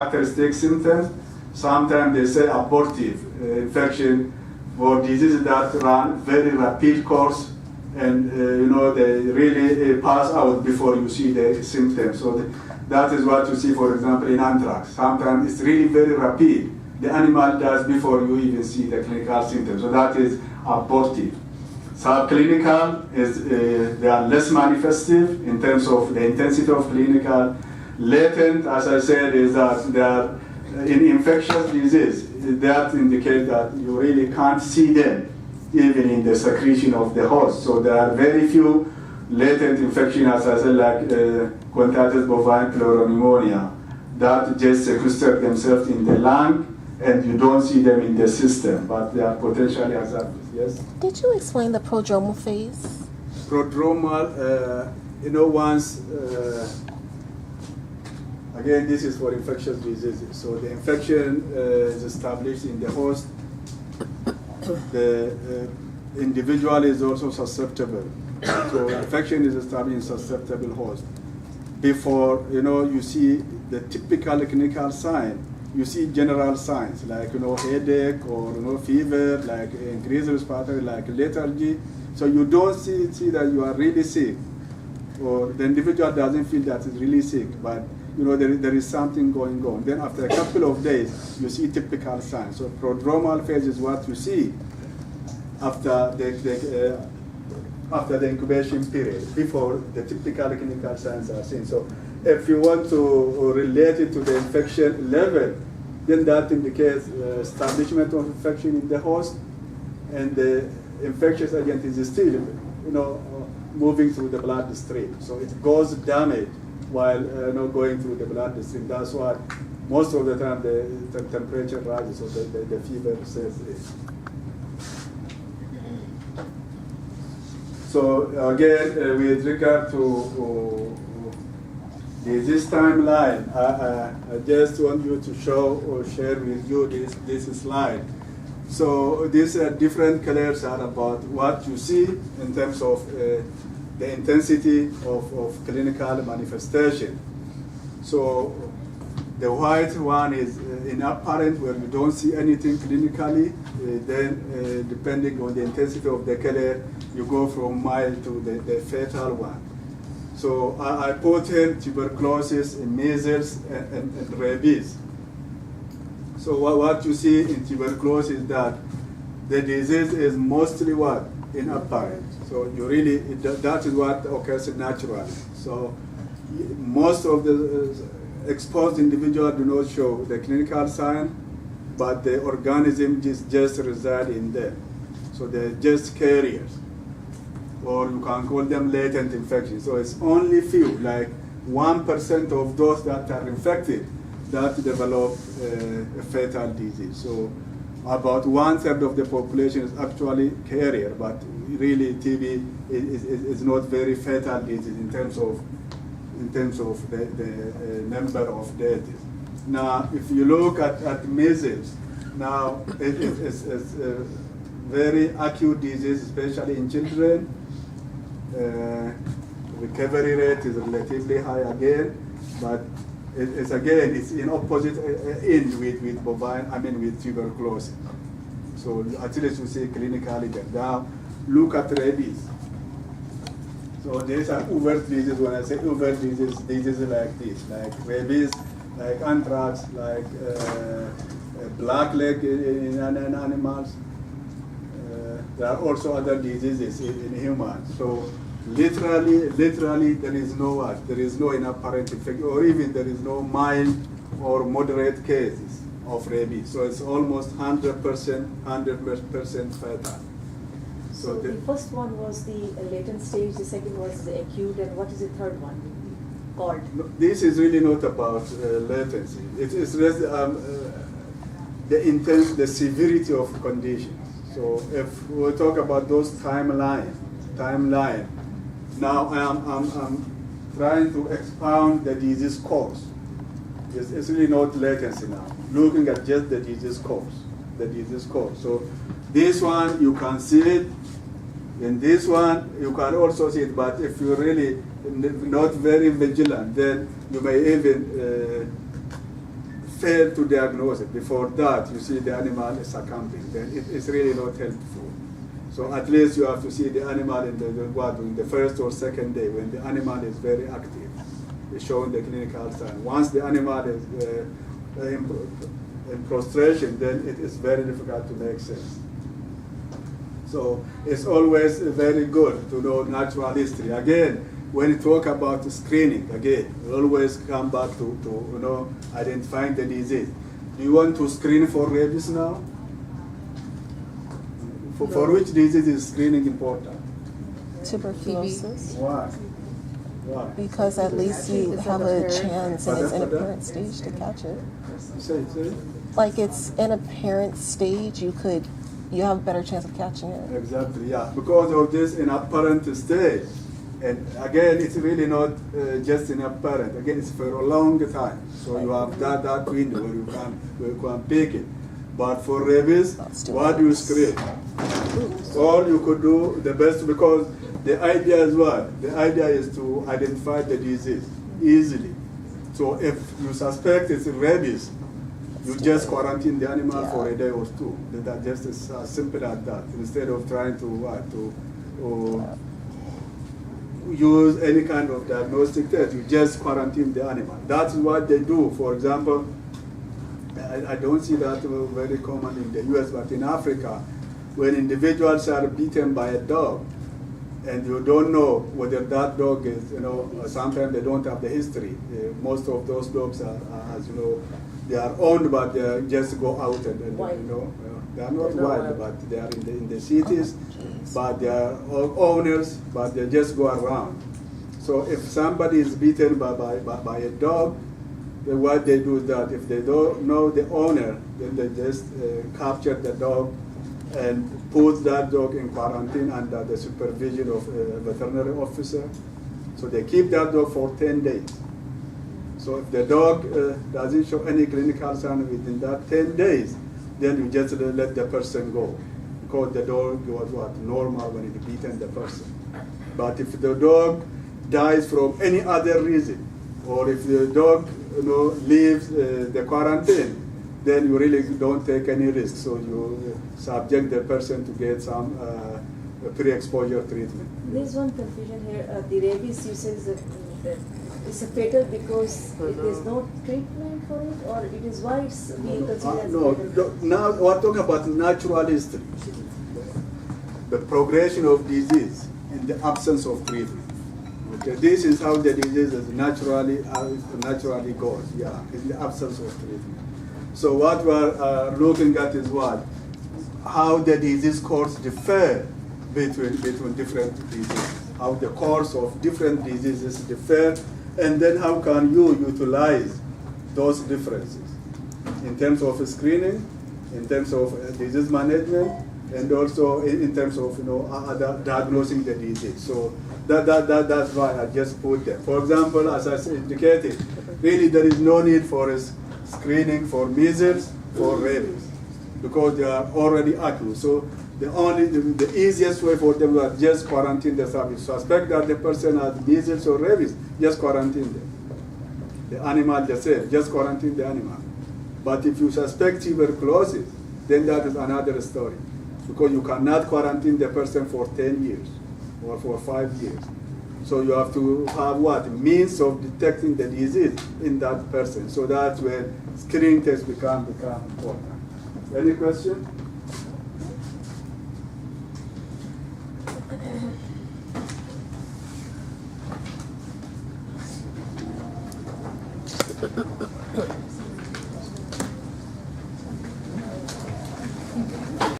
characteristic symptoms. Sometimes they say abortive infection for diseases that run very rapid course, and they really pass out before you see the symptoms. So that is what you see, for example, in anthrax. Sometimes it's really very rapid. The animal dies before you even see the clinical symptoms. So that is abortive. Subclinical is they are less manifestive in terms of the intensity of clinical. Latent, as I said, is that they are in infectious disease. That indicates that you really can't see them even in the secretion of the host. So there are very few latent infections, as I said, like contagious bovine pleuropneumonia, that just sequester themselves in the lung and you don't see them in the system, but they are potentially hazardous. Yes? Did you explain the prodromal phase? Prodromal, once, again, this is for infectious diseases. So the infection is established in the host. The individual is also susceptible. So infection is established in susceptible host. Before, you see the typical clinical sign. You see general signs like headache or fever, like increased respiratory, like lethargy. So you don't see that you are really sick, or the individual doesn't feel that it's really sick, but there is something going on. Then after a couple of days, you see typical signs. So prodromal phase is what you see after the incubation period, before the typical clinical signs are seen. So if you want to relate it to the infection level, then that indicates establishment of infection in the host, and the infectious agent is still, moving through the bloodstream. So it goes damaged while going through the bloodstream. That's why most of the time the temperature rises, so the fever says it. So again, with regard to this timeline, I just want you to show or share with you this slide. So these different colors are about what you see in terms of the intensity of clinical manifestation. So the white one is inapparent, where you don't see anything clinically. Then depending on the intensity of the color, you go from mild to the fatal one. So I put in tuberculosis, measles, and rabies. So what you see in tuberculosis is that the disease is mostly what? Inapparent. So that is what occurs naturally. So most of the exposed individuals do not show the clinical sign, but the organism just reside in them. So they're just carriers, or you can call them latent infections. So it's only few, like 1% of those that are infected that develop a fatal disease. So about 1/3 of the population is actually carrier, but really TB is not very fatal disease in terms of the number of deaths. Now, if you look at measles, now it's a very acute disease, especially in children. Recovery rate is relatively high again, but it's in opposite end with tuberculosis. So at least you see clinically that. Now look at rabies. So these are overt diseases. When I say overt diseases like this, like rabies, like anthrax, like blackleg in animals. There are also other diseases in humans. So literally, there is no what? There is no inapparent infection, or even there is no mild or moderate cases of rabies. So it's almost 100% fatal. So the first one was the latent stage, the second was the acute, and what is the third one called? This is really not about latency. It is just the severity of conditions. So if we talk about those timeline. Now I'm trying to expound the disease course. It's really not latency now. Looking at just the disease course. So this one you can see it. In this one you can also see it. But if you're really not very vigilant, then you may even fail to diagnose it, before that you see the animal is succumbing, then it's really not helpful. So at least you have to see the animal in the first or second day when the animal is very active, it's showing the clinical sign. Once the animal is in prostration, then it is very difficult to make sense. So it's always very good to know natural history. Again, when you talk about screening, again, we always come back to identifying the disease. Do you want to screen for rabies now? For which disease is screening important? Tuberculosis. Why? Why? Because at least you have a chance and it's in a parent stage to catch it. Say. Like it's in a parent stage, you have a better chance of catching it. Exactly, yeah. Because of this in apparent stage. And again, it's really not just in apparent. Again, it's for a long time. So you have that window where you can pick it. But for rabies, what do you screen? All you could do the best, because the idea is what? The idea is to identify the disease easily. So if you suspect it's rabies, you just quarantine the animal for a day or two. That just is as simple as that. Instead of trying to use any kind of diagnostic test, you just quarantine the animal. That's what they do. For example, I don't see that very common in the US, but in Africa, when individuals are beaten by a dog, and you don't know whether that dog is, sometimes they don't have the history. Most of those dogs are, as you know, they are owned, but they just go out and they are not wild, but they are in the cities, but they are owners, but they just go around. So if somebody is beaten by a dog, then what they do is that if they don't know the owner, then they just capture the dog and put that dog in quarantine under the supervision of a veterinary officer. So they keep that dog for 10 days. So if the dog doesn't show any clinical sign within that 10 days, then you just let the person go, because the dog was normal when it beaten the person. But if the dog dies from any other reason, or if the dog leaves the quarantine, then you really don't take any risk. So you subject the person to get some pre-exposure treatment. There's one confusion here. The rabies, you say, is a fatal because there's no treatment for it, or it is why it's being considered as fatal? Now we're talking about natural history. The progression of disease in the absence of treatment. Okay, this is how the disease is naturally goes. Yeah, in the absence of treatment. So what we're looking at is what? How the disease course differ between different diseases. How the course of different diseases differ, and then how can you utilize those differences in terms of screening, in terms of disease management, and also in terms of diagnosing the disease. So that's why I just put that. For example, as I indicated, really there is no need for a screening for measles or rabies, because they are already active. So the easiest way for them is just quarantine the subject. Suspect that the person has measles or rabies, just quarantine them. The animal the same, just quarantine the animal. But if you suspect tuberculosis, then that is another story, because you cannot quarantine the person for 10 years or for 5 years. So you have to have what? Means of detecting the disease in that person. So that's where screening tests become important. Any question?